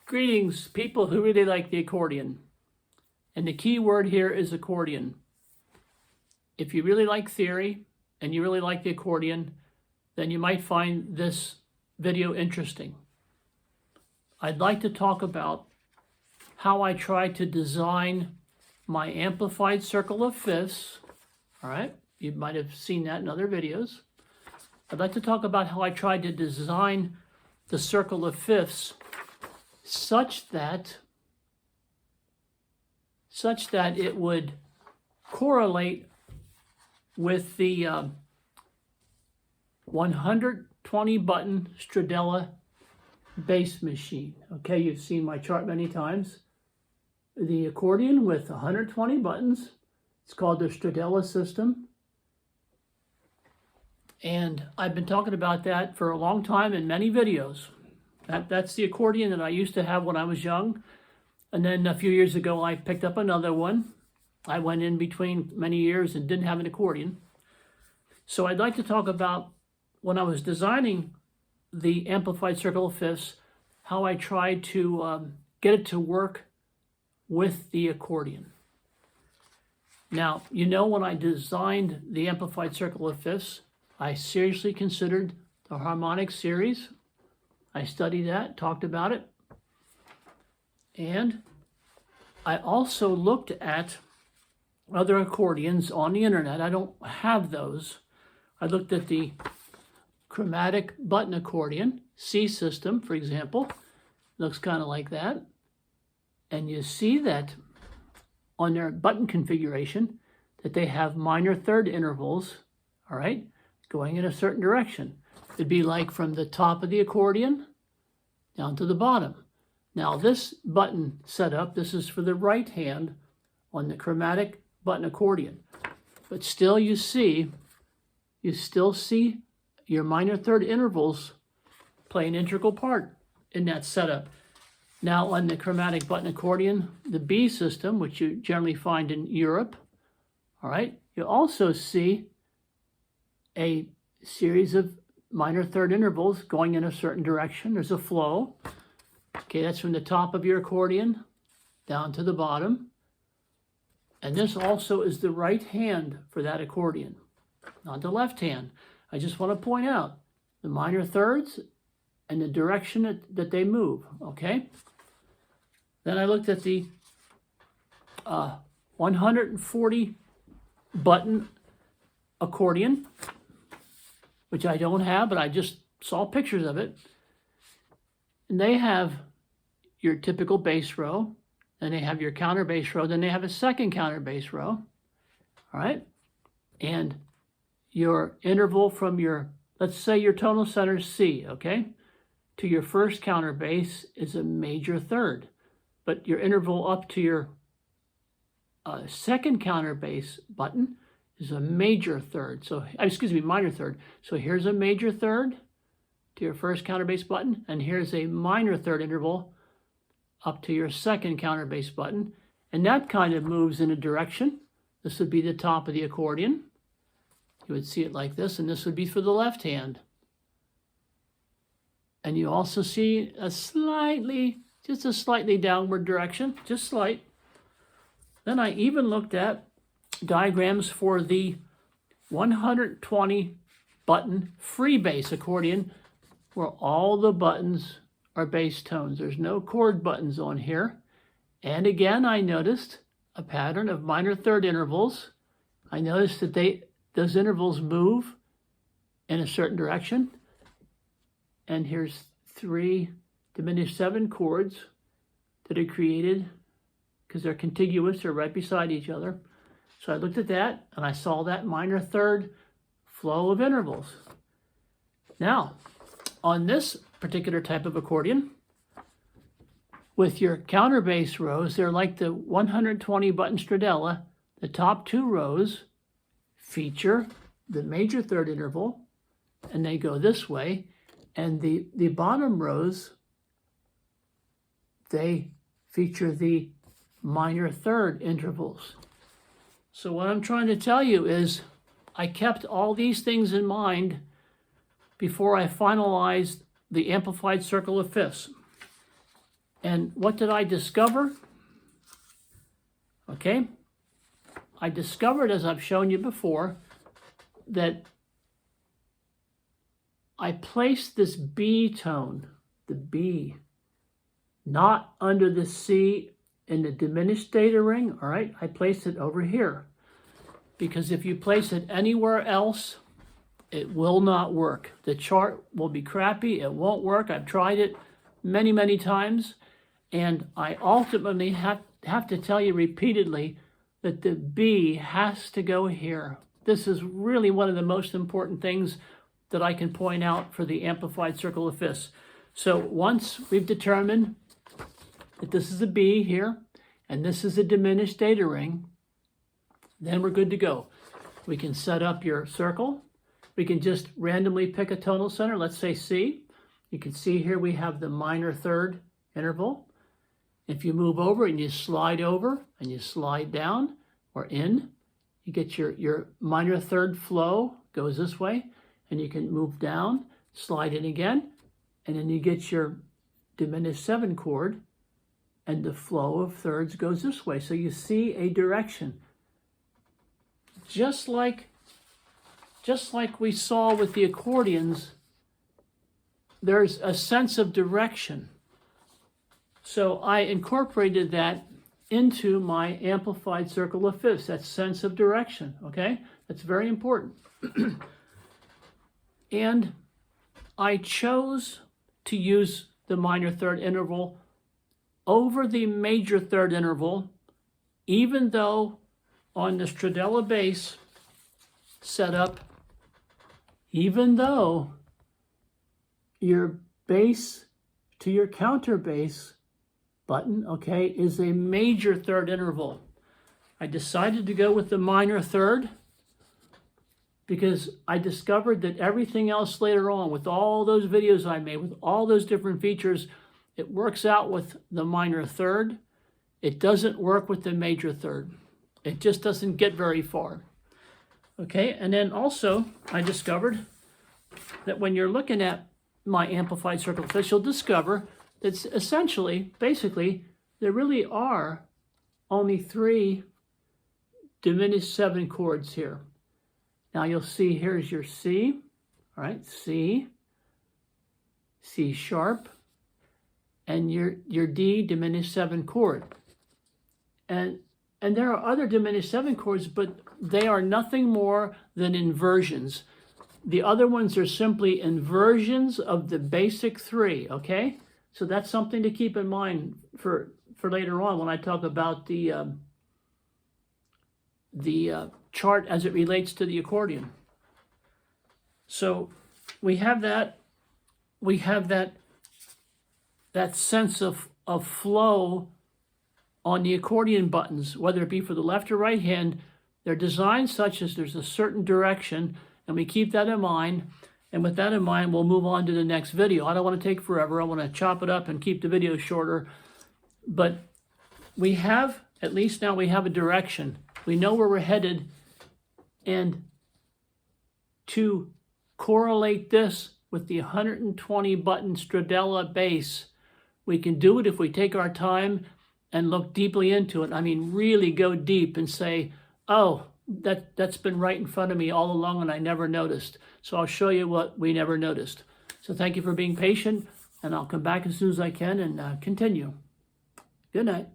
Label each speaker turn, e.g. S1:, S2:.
S1: Greetings, people who really like the accordion. And the key word here is accordion. If you really like theory and you really like the accordion, then you might find this video interesting. I'd like to talk about how I try to design my amplified circle of fifths. All right, you might have seen that in other videos. I'd like to talk about how I tried to design the circle of fifths such that it would correlate with the 120 button Stradella bass machine. Okay, you've seen my chart many times. The accordion with 120 buttons, it's called the Stradella system. And I've been talking about that for a long time in many videos. That's the accordion that I used to have when I was young. And then a few years ago, I picked up another one. I went in between many years and didn't have an accordion. So I'd like to talk about when I was designing the amplified circle of fifths, how I tried to get it to work with the accordion. Now, you know, when I designed the amplified circle of fifths, I seriously considered the harmonic series. I studied that, talked about it. And I also looked at other accordions on the internet. I don't have those. I looked at the chromatic button accordion, C system, for example. Looks kind of like that. And you see that on their button configuration that they have minor third intervals, all right, going in a certain direction. It'd be like from the top of the accordion down to the bottom. Now this button setup, this is for the right hand on the chromatic button accordion. But still you still see your minor third intervals play an integral part in that setup. Now on the chromatic button accordion, the B system, which you generally find in Europe, all right, you also see a series of minor third intervals going in a certain direction. There's a flow. Okay, that's from the top of your accordion down to the bottom. And this also is the right hand for that accordion, not the left hand. I just want to point out the minor thirds and the direction that they move, okay? Then I looked at the 140 button accordion, which I don't have, but I just saw pictures of it. And they have your typical bass row, then they have your counter bass row, then they have a second counter bass row, all right? And your interval from your, let's say your tonal center is C, okay? To your first counter bass is a major third, but your interval up to your second counter bass button is a major third. So, excuse me, minor third. So here's a major third to your first counter bass button, and here's a minor third interval up to your second counter bass button. And that kind of moves in a direction. This would be the top of the accordion. You would see it like this, and this would be for the left hand. And you also see a just a slightly downward direction, just slight. Then I even looked at diagrams for the 120 button free bass accordion where all the buttons are bass tones. There's no chord buttons on here. And again, I noticed a pattern of minor third intervals. I noticed that those intervals move in a certain direction. And here's 3 diminished 7 chords that are created because they're contiguous, they're right beside each other. So I looked at that and I saw that minor third flow of intervals. Now, on this particular type of accordion, with your counter bass rows, they're like the 120 button Stradella. The top 2 rows feature the major third interval and they go this way. And the bottom rows, they feature the minor third intervals. So what I'm trying to tell you is I kept all these things in mind before I finalized the amplified circle of fifths. And what did I discover? Okay, I discovered, as I've shown you before, that I placed this B tone, the B, not under the C in the diminished data ring, all right? I placed it over here. Because if you place it anywhere else, it will not work. The chart will be crappy, it won't work. I've tried it many, many times, and I ultimately have to tell you repeatedly that the B has to go here. This is really one of the most important things that I can point out for the amplified circle of fifths. So once we've determined that this is a B here, and this is a diminished data ring, then we're good to go. We can set up your circle. We can just randomly pick a tonal center, let's say C. You can see here we have the minor third interval. If you move over and you slide over and you slide down or in, you get your minor third flow goes this way, and you can move down, slide in again, and then you get your diminished 7 chord, and the flow of thirds goes this way. So you see a direction. Just like we saw with the accordions, there's a sense of direction. So I incorporated that into my amplified circle of fifths, that sense of direction, okay? That's very important. And I chose to use the minor third interval over the major third interval, even though on the Stradella bass setup, even though your bass to your counter bass button, okay, is a major third interval. I decided to go with the minor third because I discovered that everything else later on, with all those videos I made, with all those different features, it works out with the minor third. It doesn't work with the major third. It just doesn't get very far. Okay, and then also I discovered that when you're looking at my amplified circle of fifths, you'll discover that essentially, basically, there really are only 3 diminished 7 chords here. Now you'll see here's your C, all right, C, C sharp, and your D diminished 7 chord. And there are other diminished 7 chords, but they are nothing more than inversions. The other ones are simply inversions of the basic 3, okay? So that's something to keep in mind for later on when I talk about the chart as it relates to the accordion. So we have that sense of flow on the accordion buttons, whether it be for the left or right hand. They're designed such as there's a certain direction, and we keep that in mind. And with that in mind, we'll move on to the next video. I don't want to take forever. I want to chop it up and keep the video shorter. But we have, at least now we have a direction. We know where we're headed. And to correlate this with the 120 button Stradella bass, we can do it if we take our time and look deeply into it. I mean, really go deep and say, oh, that's been right in front of me all along and I never noticed. So I'll show you what we never noticed. So thank you for being patient, and I'll come back as soon as I can and continue. Good night.